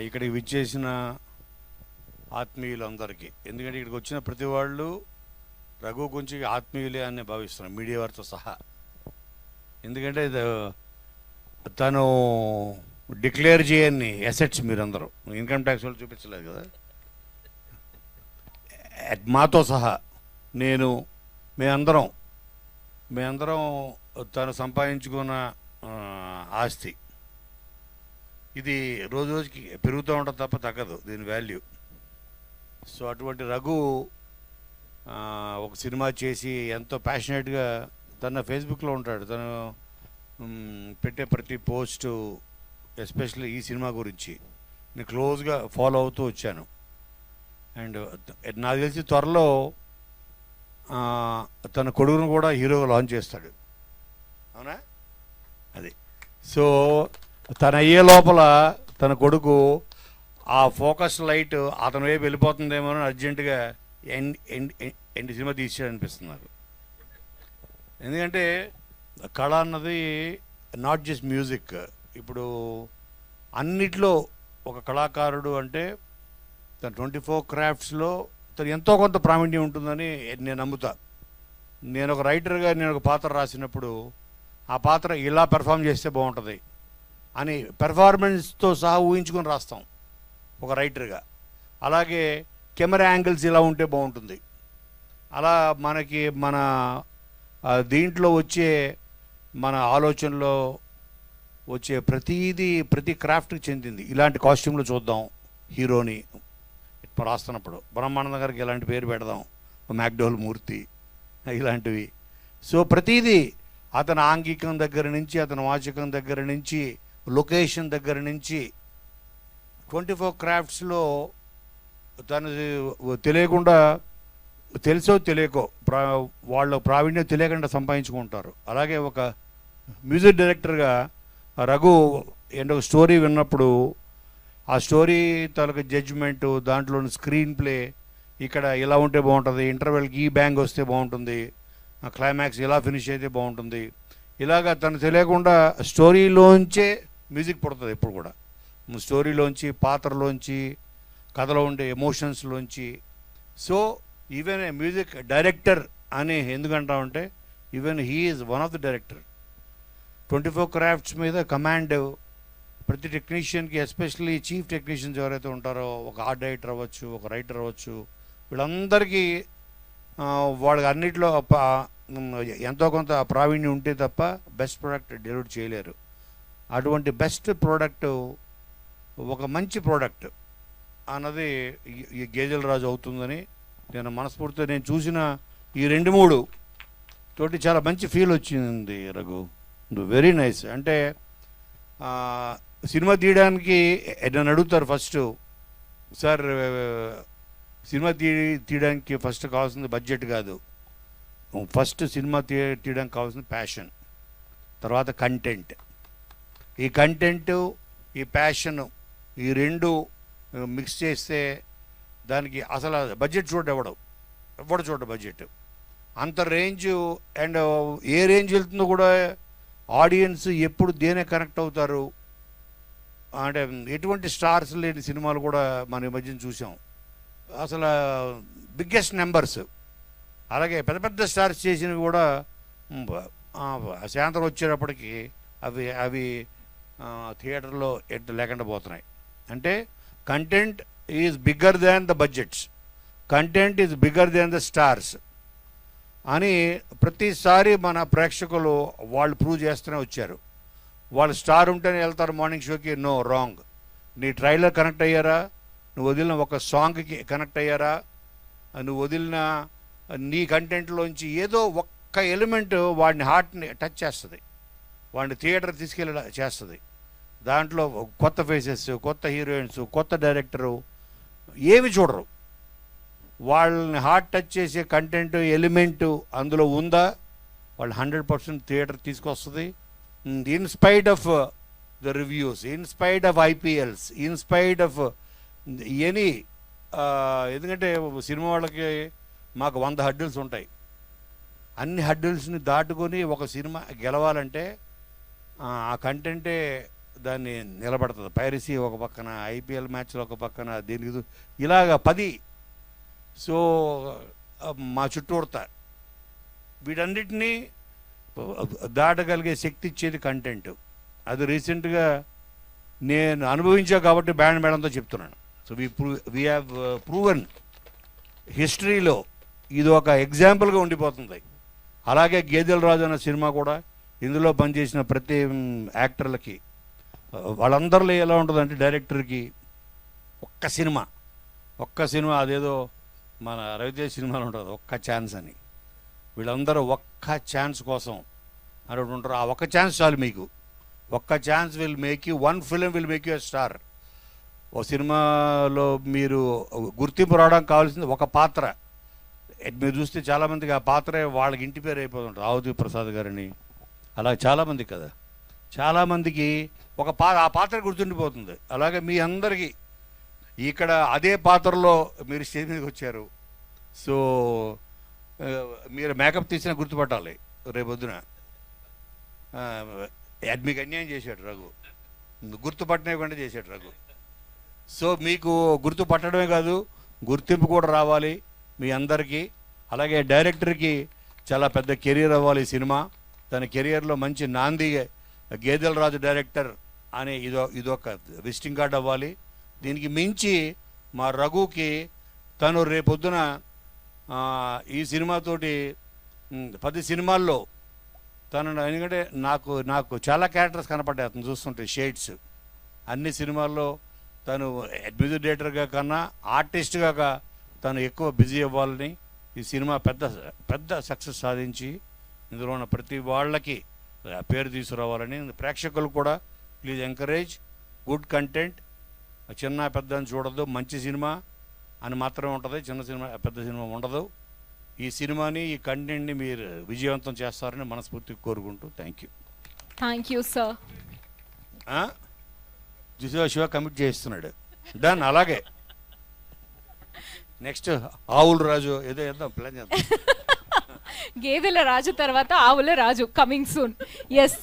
ఇక్కడికి విచ్చేసిన ఆత్మీయులందరికీ, ఎందుకంటే ఇక్కడికి వచ్చిన ప్రతి వాళ్ళు రఘు కొంచెం ఆత్మీయులే అని భావిస్తున్నాను, మీడియా వారితో సహా. ఎందుకంటే తను డిక్లేర్ చేయని అసెట్స్ మీరందరూ ఇన్కమ్ ట్యాక్స్ వాళ్ళు చూపించలేదు కదా, మాతో సహా మేమందరం తను సంపాదించుకున్న ఆస్తి ఇది రోజు రోజుకి పెరుగుతూ ఉంటుంది తప్ప తగ్గదు దీని వాల్యూ. సో అటువంటి రఘు ఒక సినిమా చేసి ఎంతో ప్యాషనేట్గా తన ఫేస్బుక్లో ఉంటాడు. తను పెట్టే ప్రతి పోస్టు ఎస్పెషల్లీ ఈ సినిమా గురించి నేను క్లోజ్గా ఫాలో అవుతూ వచ్చాను. అండ్ నాకు తెలిసి త్వరలో తన కొడుకును కూడా హీరోగా లాంచ్ చేస్తాడు, అవునా? అది సో తన అయ్యే లోపల తన కొడుకు ఆ ఫోకస్ లైట్ అతని వైపు వెళ్ళిపోతుందేమో అని అర్జెంటుగా ఎండ్ సినిమా తీసేయాలనిపిస్తుంది నాకు. ఎందుకంటే కళ అన్నది నాట్ జస్ట్ మ్యూజిక్. ఇప్పుడు అన్నిట్లో ఒక కళాకారుడు అంటే తన 24 క్రాఫ్ట్స్లో తను ఎంతో కొంత ప్రావీణ్యం ఉంటుందని నేను నమ్ముతా. నేను ఒక రైటర్గా నేను ఒక పాత్ర రాసినప్పుడు ఆ పాత్ర ఇలా పెర్ఫామ్ చేస్తే బాగుంటుంది అని పెర్ఫార్మెన్స్తో సహా ఊహించుకొని రాస్తాం ఒక రైటర్గా. అలాగే కెమెరా యాంగిల్స్ ఇలా ఉంటే బాగుంటుంది, అలా మనకి మన దీంట్లో వచ్చే మన ఆలోచనలో వచ్చే ప్రతి క్రాఫ్ట్కి చెందింది. ఇలాంటి కాస్ట్యూమ్లో చూద్దాం హీరోని రాస్తున్నప్పుడు, బ్రహ్మానంద గారికి ఇలాంటి పేరు పెడదాం, మ్యాక్డోల్ మూర్తి ఇలాంటివి. సో ప్రతిదీ అతని ఆంగికం దగ్గర నుంచి, అతని వాచకం దగ్గర నుంచి, లొకేషన్ దగ్గర నుంచి 24 క్రాఫ్ట్స్లో తను తెలియకుండా, తెలుసో తెలియకో వాళ్ళ ప్రావీణ్యం తెలియకుండా సంపాదించుకుంటారు. అలాగే ఒక మ్యూజిక్ డైరెక్టర్గా రఘు ఏంటో స్టోరీ విన్నప్పుడు ఆ స్టోరీ తాలూకు జడ్జ్మెంటు, దాంట్లోని స్క్రీన్ ప్లే ఇక్కడ ఇలా ఉంటే బాగుంటుంది, ఇంటర్వెల్కి ఈ బ్యాంగ్ వస్తే బాగుంటుంది, క్లైమాక్స్ ఇలా ఫినిష్ అయితే బాగుంటుంది, ఇలాగా తను తెలియకుండా స్టోరీలోంచే మ్యూజిక్ పుడుతుంది ఎప్పుడు కూడా. స్టోరీలోంచి, పాత్రలోంచి, కథలో ఉండే ఎమోషన్స్లోంచి. So even a music director అని ఎందుకంటామంటే even he is one of the director. 24 crafts మీద కమాండ్ ప్రతి టెక్నీషియన్కి, ఎస్పెషల్లీ చీఫ్ టెక్నీషియన్స్ ఎవరైతే ఉంటారో, ఒక ఆర్ట్ డైరెక్టర్ అవ్వచ్చు, ఒక రైటర్ అవ్వచ్చు, వీళ్ళందరికీ వాళ్ళకి అన్నిట్లో ఎంతో కొంత ప్రావీణ్యం ఉంటే తప్ప బెస్ట్ ప్రోడక్ట్ డెలివర్ చేయలేరు. అటువంటి బెస్ట్ ప్రోడక్ట్, ఒక మంచి ప్రోడక్ట్ అన్నది ఈ గేజెల రాజు అవుతుందని నేను మనస్ఫూర్తిగా, నేను చూసిన ఈ 2-3 తోటి చాలా మంచి ఫీల్ వచ్చింది రఘు. Very nice. అంటే సినిమా తీయడానికి నన్ను అడుగుతారు ఫస్ట్, సార్ సినిమా తీయడానికి ఫస్ట్ కావాల్సింది బడ్జెట్ కాదు, ఫస్ట్ సినిమా తీయడానికి కావాల్సింది ప్యాషన్, తర్వాత కంటెంట్. ఈ కంటెంట్, ఈ ప్యాషన్, ఈ రెండు మిక్స్ చేస్తే దానికి అసలు బడ్జెట్ ఎవడు చూడ బడ్జెట్ అంత రేంజ్. అండ్ ఏ రేంజ్ వెళ్తుందో కూడా ఆడియన్స్ ఎప్పుడు దేనే కనెక్ట్ అవుతారు అంటే ఎటువంటి స్టార్స్ లేని సినిమాలు కూడా మనం ఈ మధ్యన చూసాం. అసలు బిగ్గెస్ట్ నెంబర్స్. అలాగే పెద్ద పెద్ద స్టార్స్ చేసినవి కూడా సాయంత్రం వచ్చేటప్పటికి అవి థియేటర్లో లేకుండా పోతున్నాయి. అంటే content is bigger than the budgets, content is bigger than the stars అని ప్రతిసారి మన ప్రేక్షకులు వాళ్ళు ప్రూవ్ చేస్తూనే వచ్చారు. వాళ్ళు స్టార్ ఉంటేనే వెళ్తారు మార్నింగ్ షోకి. No, wrong. నీ ట్రైలర్ కనెక్ట్ అయ్యారా, నువ్వు వదిలిన ఒక సాంగ్కి కనెక్ట్ అయ్యారా, నువ్వు వదిలిన నీ కంటెంట్లోంచి ఏదో ఒక్క ఎలిమెంట్ వాడిని హార్ట్ని టచ్ చేస్తుంది, వాడిని థియేటర్ తీసుకెళ్ళి చేస్తుంది. దాంట్లో కొత్త ఫేసెస్, కొత్త హీరోయిన్స్, కొత్త డైరెక్టరు ఏమి చూడరు. వాళ్ళని హార్ట్ టచ్ చేసే కంటెంట్ ఎలిమెంటు అందులో ఉందా, వాళ్ళు 100% థియేటర్ తీసుకొస్తుంది. Inspired of the reviews, inspired of IPLs, inspired of any. ఎందుకంటే సినిమా వాళ్ళకి మాకు 100 హడ్డిల్స్ ఉంటాయి. అన్ని హడ్డిల్స్ని దాటుకొని ఒక సినిమా గెలవాలంటే ఆ కంటెంటే దాన్ని నిలబడుతుంది. పైరసీ ఒక పక్కన, ఐపీఎల్ మ్యాచ్లు ఒక పక్కన, దీనికి ఇలాగ 10. సో మా చుట్టూర్త వీటన్నిటినీ దాటగలిగే శక్తి ఇచ్చేది కంటెంట్. అది రీసెంట్గా నేను అనుభవించా కాబట్టి బ్యాండ్ మేడంతో చెప్తున్నాను. సో వీ హ్యావ్ ప్రూవెన్ హిస్టరీలో ఇది ఒక ఎగ్జాంపుల్గా ఉండిపోతుంది. అలాగే గేదెల రాజు అన్న సినిమా కూడా ఇందులో పనిచేసిన ప్రతి యాక్టర్లకి వాళ్ళందరిలో ఎలా ఉంటుందంటే డైరెక్టర్కి ఒక్క సినిమా అదేదో మన రవితేజ సినిమాలో ఉంటుంది ఒక్క ఛాన్స్ అని. వీళ్ళందరూ ఒక్క ఛాన్స్ కోసం అని ఉంటారు. ఆ ఒక్క ఛాన్స్ చాలు మీకు. ఒక్క chance will make you, one film will make you a star. ఓ సినిమాలో మీరు గుర్తింపు రావడానికి కావాల్సింది ఒక పాత్ర. మీరు చూస్తే చాలామందికి ఆ పాత్రే వాళ్ళకి ఇంటి పేరు అయిపోతుంటారు. ఆవుతి ప్రసాద్ గారిని అలా చాలామంది కదా, చాలామందికి ఆ పాత్ర గుర్తుండిపోతుంది. అలాగే మీ అందరికీ ఇక్కడ అదే పాత్రలో మీరు స్టేజ్ మీదకి వచ్చారు. సో మీరు మేకప్ తీసినా గుర్తుపట్టాలి రేపొద్దున. మీకు అన్యాయం చేశాడు రఘు, గుర్తుపట్టనివ్వకుండా చేశాడు రఘు. సో మీకు గుర్తుపట్టడమే కాదు, గుర్తింపు కూడా రావాలి మీ అందరికీ. అలాగే డైరెక్టర్కి చాలా పెద్ద కెరీర్ అవ్వాలి ఈ సినిమా. తన కెరియర్లో మంచి నాంది గేదెల రాజు డైరెక్టర్ అనే ఇదొక విజిటింగ్ కార్డ్ అవ్వాలి. దీనికి మించి మా రఘుకి తను రేపొద్దున ఈ సినిమాతోటి 10 సినిమాల్లో తను, ఎందుకంటే నాకు చాలా క్యారెక్టర్స్ కనపడ్డాయి అతను చూస్తుంటే, షేడ్స్. అన్ని సినిమాల్లో తను మ్యూజిక్ డైరెక్టర్గా కన్నా ఆర్టిస్ట్గా తను ఎక్కువ బిజీ అవ్వాలని, ఈ సినిమా పెద్ద సక్సెస్ సాధించి ఇందులో ఉన్న ప్రతి వాళ్ళకి పేరు తీసుకురావాలని. ప్రేక్షకులు కూడా ప్లీజ్ ఎంకరేజ్ గుడ్ కంటెంట్. చిన్న పెద్ద అని చూడద్దు, మంచి సినిమా అని మాత్రమే ఉంటుంది, చిన్న సినిమా పెద్ద సినిమా ఉండదు. ఈ సినిమాని, ఈ కంటెంట్ని మీరు విజయవంతం చేస్తారని మనస్ఫూర్తిగా కోరుకుంటూ thank you sir. Shiva commit చేస్తున్నాడు దాన్ని. అలాగే నెక్స్ట్ ఆవుల రాజు ఏదో చేద్దాం, ప్లాన్ చేద్దాం. గేదెల రాజు తర్వాత ఆవుల రాజు కమింగ్ సూన్. ఎస్.